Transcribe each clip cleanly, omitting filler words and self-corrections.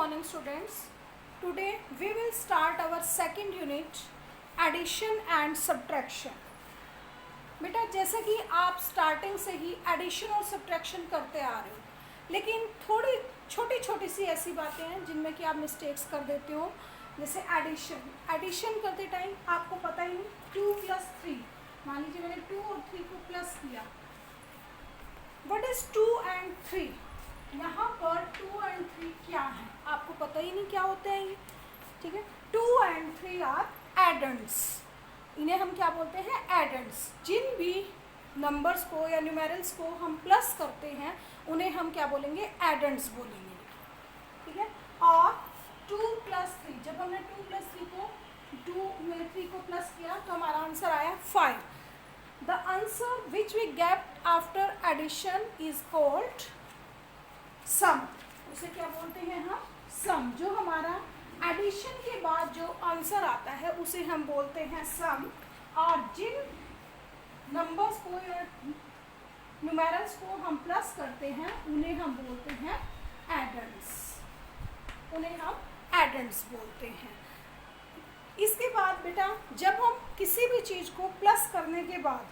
morning students. Today we will start our second unit addition and subtraction. बेटा जैसे कि आप स्टार्टिंग से ही एडिशन और सब्ट्रैक्शन करते आ रहे हो, लेकिन थोड़ी छोटी छोटी सी ऐसी बातें हैं जिनमें कि आप मिस्टेक्स कर देते हो. जैसे एडिशन करते टाइम आपको पता ही नहीं 2 + 3, मान लीजिए मैंने 2 और 3 को प्लस किया. What is 2 and 3? यहाँ पर 2 and 3 क्या है आपको पता ही नहीं क्या होते हैं ये. ठीक है, 2 and 3 आर एडेंड्स. इन्हें हम क्या बोलते हैं? एडेंड्स. जिन भी नंबर्स को या न्यूमेरल्स को हम प्लस करते हैं उन्हें हम क्या बोलेंगे? एडेंड्स बोलेंगे. ठीक है, और 2 + 3, जब हमने 2 + 3 को 2 में 3 को प्लस किया तो हमारा आंसर आया 5. The answer which we get after addition is called sum. उसे क्या बोलते हैं हम? सम. जो हमारा एडिशन के बाद जो आंसर आता है उसे हम बोलते हैं सम. और जिन नंबर्स को या न्यूमेरल्स को हम प्लस करते हैं उन्हें हम बोलते हैं एडेंड्स. उन्हें हम एडेंड्स बोलते हैं. इसके बाद बेटा जब हम किसी भी चीज़ को प्लस करने के बाद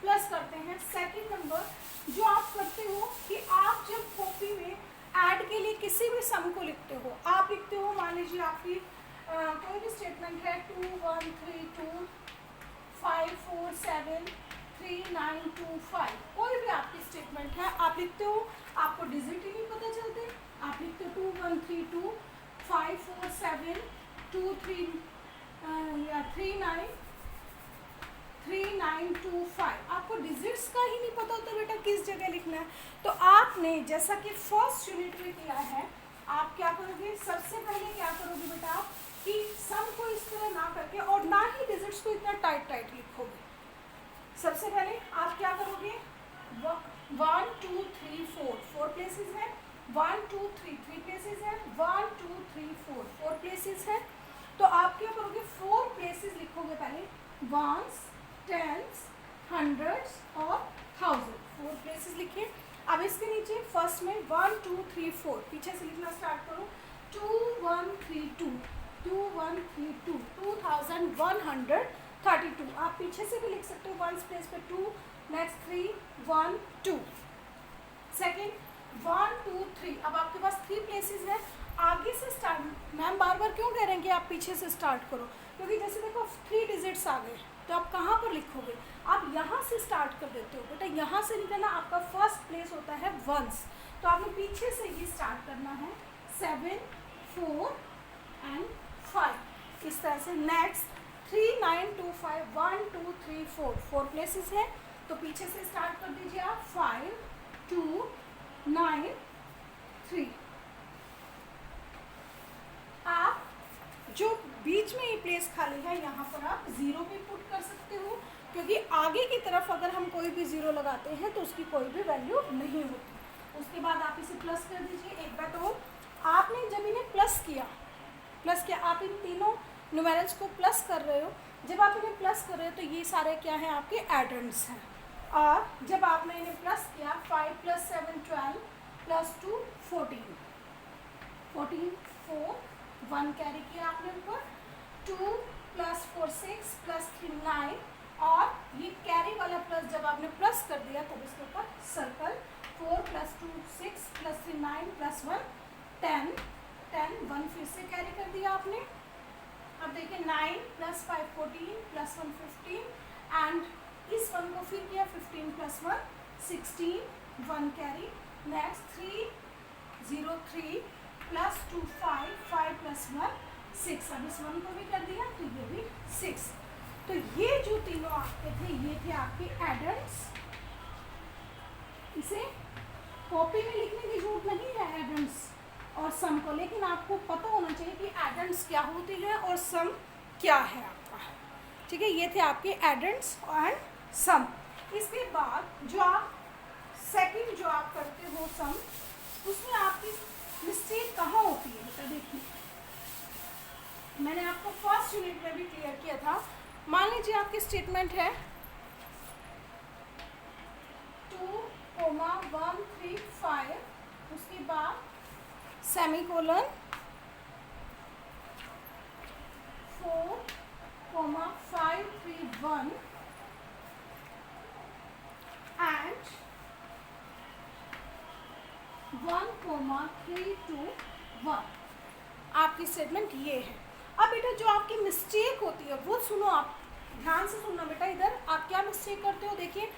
प्लस करते हैं, सेकंड नंबर जो आप करते हो कि आप जब कॉपी में ऐड के लिए किसी भी सम को लिखते हो, आप लिखते हो, मान लीजिए आपकी कोई भी स्टेटमेंट है 2 1 3 2 5 4 7 3 9 2 5, कोई भी आपकी स्टेटमेंट है आप लिखते हो, आपको डिजिट ही नहीं पता चलते. आप लिखते हो 2 1 3 2 5 4 7 2 3 या 3 9 3 9 2 5, आपको डिजिट्स का ही नहीं पता होता बेटा किस जगह लिखना है. तो आपने जैसा कि फर्स्ट यूनिट में किया है, आप क्या करोगे? सबसे पहले क्या करोगे बेटा आप कि सम को इस तरह ना करके और ना ही डिजिट्स को इतना टाइट लिखोगे. सबसे पहले आप क्या करोगे? 1 2 3 4 प्लेसेस है. 1 2 3 प्लेसेस है. 1 2 3 4 प्लेसेस है. तो आप क्या करोगे? 4 प्लेसेस लिखोगे पहले. वंस, टेंस, हंड्रेड्स और 1000, 4 प्लेसेस लिखे. अब इसके नीचे फर्स्ट में 1 2 3 4 पीछे से लिखना स्टार्ट करो. 2 1 3 2 2 1 3 2 2132. आप पीछे से भी लिख सकते हो. 1 प्लेस पे 2, नेक्स्ट 3 1 2. सेकेंड 1 2 3. अब आपके पास 3 प्लेसेस है. आगे से स्टार्ट. मैम बार बार क्यों कह रहे हैं कि आप पीछे से स्टार्ट करो? क्योंकि जैसे देखो 3 डिजिट्स आ गए तो आप कहाँ पर लिखोगे? आप यहाँ से स्टार्ट कर देते हो बेटा. यहाँ से निकलना आपका फर्स्ट प्लेस होता है वंस, तो आपने पीछे से ही स्टार्ट करना है. 7 4 and 5 इस तरह से. नेक्स्ट 3 9 2 5 1 2 3 4 प्लेसेस है. तो पीछे से स्टार्ट कर दीजिए आप. 5 2 9 3. आप जो बीच में ये प्लेस खाली है यहाँ पर आप 0 भी पुट कर सकते हो, क्योंकि आगे की तरफ अगर हम कोई भी 0 लगाते हैं तो उसकी कोई भी वैल्यू नहीं होती. उसके बाद आप इसे प्लस कर दीजिए. एक बात और, आपने जब इन्हें प्लस किया आप इन तीनों न्यूमेरल्स को प्लस कर रहे हो. जब आप इन्हें प्लस कर रहे हो तो ये सारे क्या हैं? आपके एडेंड्स हैं. और जब आपने इन्हें प्लस किया 5 + 7 12 + 2 14 4 1 कैरी किया आपने ऊपर. 2 + 4 6 + 3 9, और ये कैरी वाला प्लस जब आपने प्लस कर दिया तब इसके ऊपर सर्कल. 4 + 2 6 + 3 9 + 1 10 1 फिर से कैरी कर दिया आपने. अब देखिए 9 + 5 14 + 1 15, एंड इस 1 को फिर किया 15 + 1 16 1 कैरी. नेक्स्ट 3 0 3 + 2 5 5 + 1 6. अब इस 1 को भी कर दिया तो ये भी 6. तो ये जो तीनों आपके थे ये थे आपके एडेंड्स. इसे कॉपी में लिखने की जरूरत नहीं है एडेंड्स और सम को, लेकिन आपको पता होना चाहिए कि एडेंड्स क्या होती है और सम क्या है आपका. ठीक है, ये थे आपके एडेंड्स एंड सम. इसके बाद जो आप सेकंड जो आप करते हो सम, उसमें आपकी मिस्टेक कहाँ होती है बेटा? देखिए मैंने आपको फर्स्ट यूनिट में भी क्लियर किया था. मान लीजिए आपकी स्टेटमेंट है 2 1 3 5, उसके बाद सेमीकोलन 4,531 and 1,321। आपकी स्टेटमेंट ये है। अब बेटा जो आपकी मिस्टेक होती है वो सुनो, आप ध्यान से सुनना बेटा। इधर आप क्या मिस्टेक करते हो, देखिए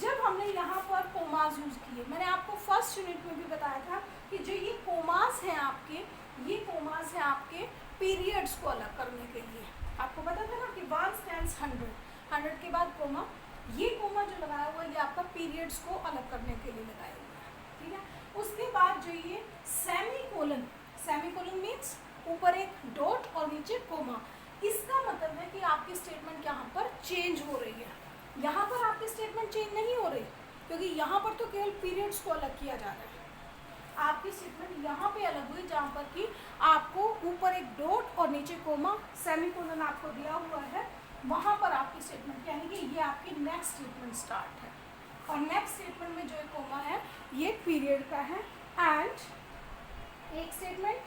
जब हमने यहाँ पर कोमास यूज़ किए, मैंने आपको फर्स्ट यूनिट में भी बताया था कि जो ये कोमास हैं आपके, ये कोमास हैं आपके पीरियड्स को अलग करने के लिए। आपको पता था ना कि 1 stands 100 के बाद कोमा, ये कोमा जो लगाया हुआ है ये आपका पीरियड्स को अलग करने के लिए लगाया हुआ है, ठीक है। उसके बाद जो ये सेमीकोलन, सेमीकोलन मीन्स ऊपर एक डॉट और नीचे कोमा, इसका मतलब है कि आपकी स्टेटमेंट यहाँ पर चेंज हो रही है। यहाँ पर आपकी स्टेटमेंट चेंज नहीं हो रही, क्योंकि यहाँ पर तो केवल पीरियड्स को अलग किया जा रहा है। आपकी स्टेटमेंट यहाँ पे अलग हुई जहाँ पर कि आपको ऊपर एक डॉट और नीचे कोमा, सेमीकोलन आपको दिया हुआ है, वहाँ पर आपकी स्टेटमेंट, यानी कि ये आपकी नेक्स्ट स्टेटमेंट स्टार्ट है। और नेक्स्ट स्टेटमेंट में जो एक कोमा है ये पीरियड का है। एंड एक स्टेटमेंट,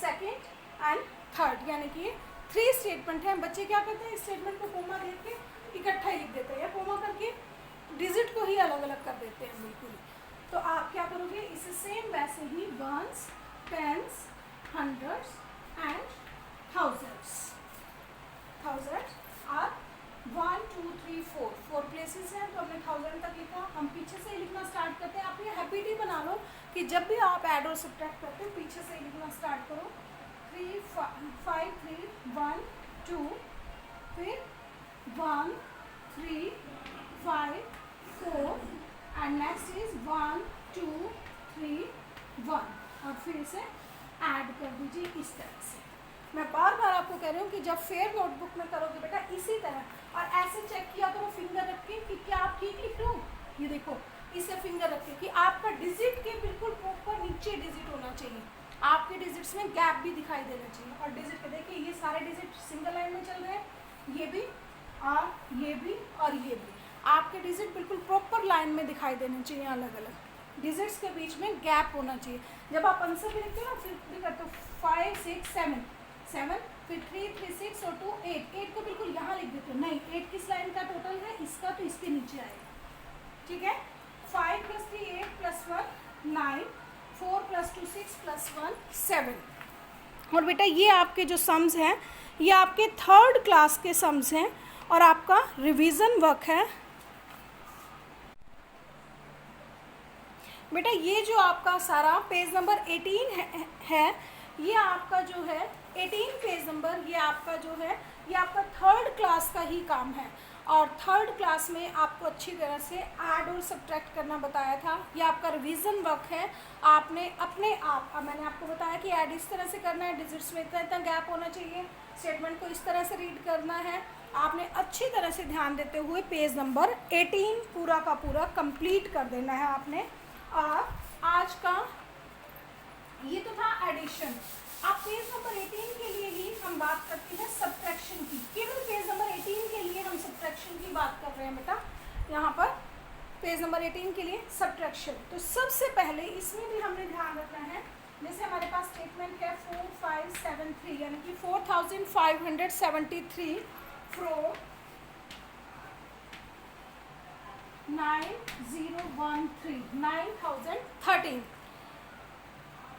सेकेंड एंड थर्ड, यानी कि 3 स्टेटमेंट हैं। बच्चे क्या करते हैं, स्टेटमेंट को कोमा देख के इकट्ठा ही लिख देते हैं, या कोमा करके डिजिट को ही अलग अलग कर देते हैं बिल्कुल। तो आप क्या करोगे, इसे सेम वैसे ही ones, tens, hundreds and thousands. Thousands are 1 2 3 4 places हैं, तो हमने 1000 तक लिखा। हम पीछे से ही लिखना स्टार्ट करते हैं। आप ये हैबिट बना लो कि जब भी आप ऐड और सब्ट्रैक्ट करते हो पीछे से ही लिखना स्टार्ट करो। 3 5 3 1 2, फिर 1 3 5 4 एंड नेक्स्ट इज 1 2 3 1, और फिर इसे ऐड कर दीजिए इस तरह से। मैं बार बार आपको कह रही हूँ कि जब फेयर नोटबुक में करोगे बेटा इसी तरह, और ऐसे चेक किया करो फिंगर रख के कि क्या आप ठीक लिख रहे हो। ये देखो, इसे फिंगर रख के कि आपका डिजिट के बिल्कुल प्रॉपर नीचे डिजिट होना चाहिए, आपके डिजिट्स में गैप भी दिखाई देना चाहिए। और डिजिट के देखिए ये सारे डिजिट सिंगल लाइन में चल रहे हैं, ये भी और ये भी और ये भी, आपके डिजिट बिल्कुल प्रॉपर लाइन में दिखाई देने चाहिए। अलग अलग डिजिट्स के बीच में गैप होना चाहिए। जब आप आंसर भी लिखते हो ना, फिर भी करते हो 5 6 7 7, फिर 3 3 6 और 2 8 8 को बिल्कुल यहाँ लिख देते हो। नहीं, 8 किस लाइन का टोटल है इसका, तो इसके नीचे आएगा, ठीक है। 5 + 3 8 + 1 9, 4 + 2 6 + 1 7। और बेटा ये आपके जो सम्स हैं ये आपके 3rd क्लास के सम्स हैं, और आपका रिवीजन वर्क है बेटा। ये जो आपका सारा पेज नंबर 18 है, ये आपका जो है 18 पेज नंबर, ये आपका जो है ये आपका 3rd क्लास का ही काम है। और 3rd क्लास में आपको अच्छी तरह से ऐड और सब्ट्रैक्ट करना बताया था। ये आपका रिवीजन वर्क है। आपने अपने आप, मैंने आपको बताया कि ऐड इस तरह से करना है, डिजिट्स में इतना इतना गैप होना चाहिए, स्टेटमेंट को इस तरह से रीड करना है। आपने अच्छी तरह से ध्यान देते हुए पेज नंबर 18 पूरा का पूरा कंप्लीट कर देना है आपने। और आज का ये तो था एडिशन। अब पेज नंबर 18 के लिए ही हम बात करते हैं सब्ट्रैक्शन की। केवल पेज नंबर 18 के लिए हम सब्ट्रैक्शन की बात कर रहे हैं बेटा। यहाँ पर पेज नंबर 18 के लिए सब्ट्रैक्शन। तो सबसे पहले इसमें भी हमने ध्यान रखना है, जैसे हमारे पास स्टेटमेंट है 4573, यानी कि 4573 फ्रॉम 9013 9013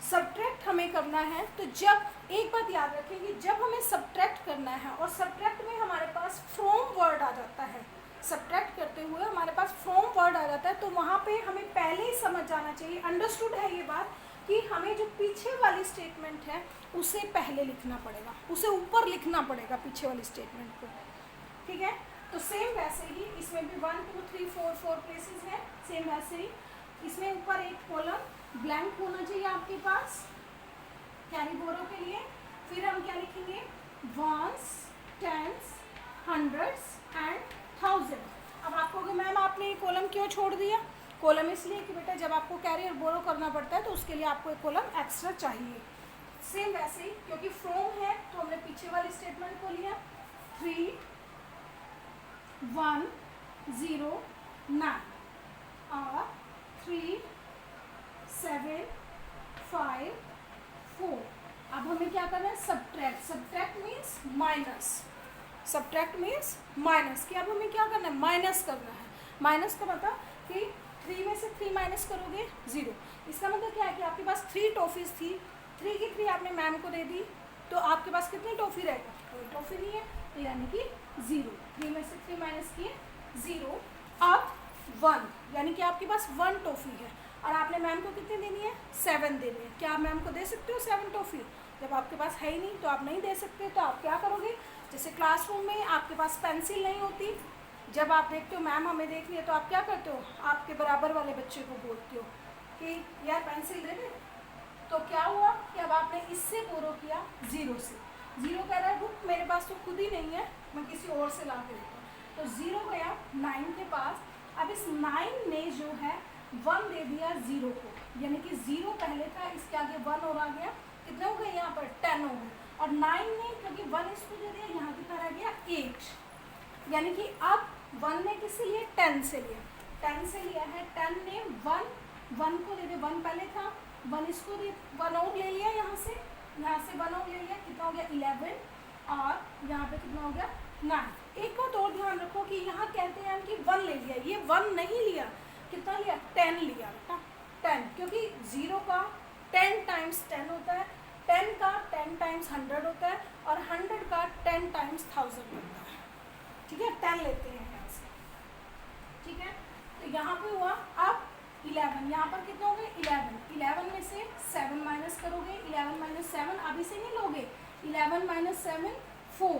सब्ट्रैक्ट हमें करना है। तो जब एक बात याद रखें कि जब हमें सब्ट्रैक्ट करना है और सब्ट्रैक्ट में हमारे पास फ्रॉम वर्ड आ जाता है, सब्ट्रैक्ट करते हुए हमारे पास फ्रॉम वर्ड आ जाता है, तो वहाँ पे हमें पहले ही समझ जाना चाहिए, अंडरस्टूड है ये बात, कि हमें जो पीछे वाली स्टेटमेंट है उसे पहले लिखना पड़ेगा, उसे ऊपर लिखना पड़ेगा पीछे वाली स्टेटमेंट को, ठीक है। तो सेम वैसे ही इसमें भी 1 2 3 4 प्लेसेस हैं, सेम वैसे ही इसमें ऊपर एक कॉलम ब्लैंक होना चाहिए आपके पास कैरी बोरो के लिए। फिर हम क्या लिखेंगे, ones, tens, hundreds and thousand. अब आपको कि मैम आपने ये कॉलम क्यों छोड़ दिया, कॉलम इसलिए कि बेटा जब आपको कैरी और बोरो करना पड़ता है तो उसके लिए आपको एक कॉलम एक्स्ट्रा चाहिए। सेम वैसे ही क्योंकि फ्रॉम है तो हमने पीछे वाली स्टेटमेंट को लिया 3 1 0 9 और 3 7 5 4। अब हमें क्या करना है, subtract. Subtract means minus, subtract means minus, कि अब हमें क्या करना है, माइनस करना है। माइनस का मतलब कि 3 में से 3 माइनस करोगे 0। इसका मतलब क्या है कि आपके पास 3 टॉफ़ीज़ थी, 3 की 3 आपने मैम को दे दी, तो आपके पास कितनी टॉफ़ी रहेगी, कोई टॉफ़ी नहीं है, तो यानी कि 0। 3 में से 3 माइनस किए 0। अब 1, यानी कि आपके पास 1 टॉफ़ी है और आपने मैम को कितनी देनी है, 7 देनी है। क्या आप मैम को दे सकते हो 7 टॉफ़ी? जब आपके पास है ही नहीं तो आप नहीं दे सकते। तो आप क्या करोगे, जैसे क्लासरूम में आपके पास पेंसिल नहीं होती, जब आप देखते हो मैम हमें देख रही है, तो आप क्या करते हो, आपके बराबर वाले बच्चे को बोलते हो कि यार पेंसिल दे दे। तो क्या हुआ कि अब आपने इससे बोरो किया 0 से। 0 कह रहा है बुक मेरे पास तो खुद ही नहीं है, मैं किसी और से ला के देता हूँ। तो 0 गया 9 के पास। अब इस 9 ने जो है 1 दे दिया 0 को, यानी कि 0 पहले था, इसके आगे 1 और आ गया, कितने हो गए यहाँ पर 10 हो गए। और 9 ने क्योंकि 1 इसको दे दिया, यहाँ कितना रह गया 8, यानी कि अब 1 ने किससे लिए, 10 से लिया, 10 से लिया है। 10 ने 1 को दे दे, 1 पहले था, 1 इसको दे, 1 और ले लिया यहाँ से 1 और ले लिया, कितना हो गया 11, और यहाँ पे कितना हो गया 9। एक बात और ध्यान रखो कि यहाँ कहते हैं कि 1 ले लिया, ये 1 नहीं लिया, कितना लिया 10 लिया बेटा, 10, क्योंकि 0 का 10 टाइम्स 10 होता है, 10 का 10 टाइम्स 100 होता है, और 100 का 10 टाइम्स 1000 होता है। ठीक है, 10 लेते हैं यहाँ से, ठीक है। तो यहाँ पे हुआ अब 11, यहाँ पर कितना हो गए 11 में से 7 माइनस करोगे, 11 माइनस 7 अभी से नहीं लोगे, 11 माइनस 7 4,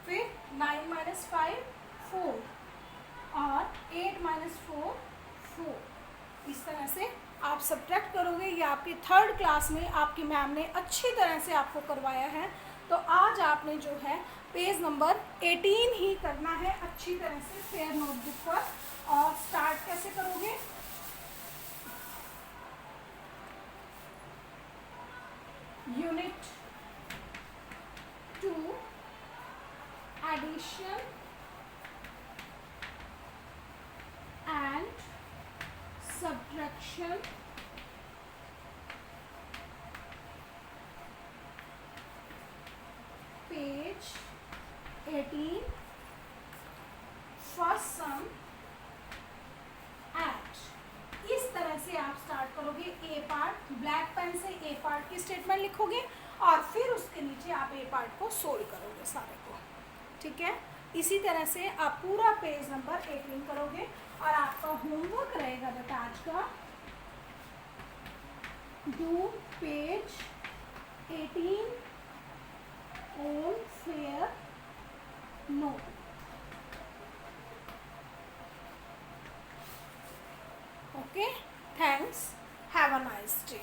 फिर 9 माइनस 5 4, और 8 माइनस 4 4। इस तरह से आप सब्ट्रैक्ट करोगे। ये आपकी 3rd क्लास में आपकी मैम ने अच्छी तरह से आपको करवाया है। तो आज आपने जो है पेज नंबर 18 ही करना है अच्छी तरह से फेयर नोटबुक पर। और स्टार्ट कैसे करोगे, unit 2 addition and subtraction, page 18, first sum eight. इस तरह से आप स्टार्ट करोगे। ए पार्ट ब्लैक पेन से ए पार्ट की स्टेटमेंट लिखोगे और फिर उसके नीचे आप ए पार्ट को सोल्व करोगे सारे को, ठीक है। इसी तरह से आप पूरा पेज नंबर 18 करोगे। और आपका होमवर्क रहेगा बेटा आज का, do page 18 on fair note। Okay, thanks, have a nice day।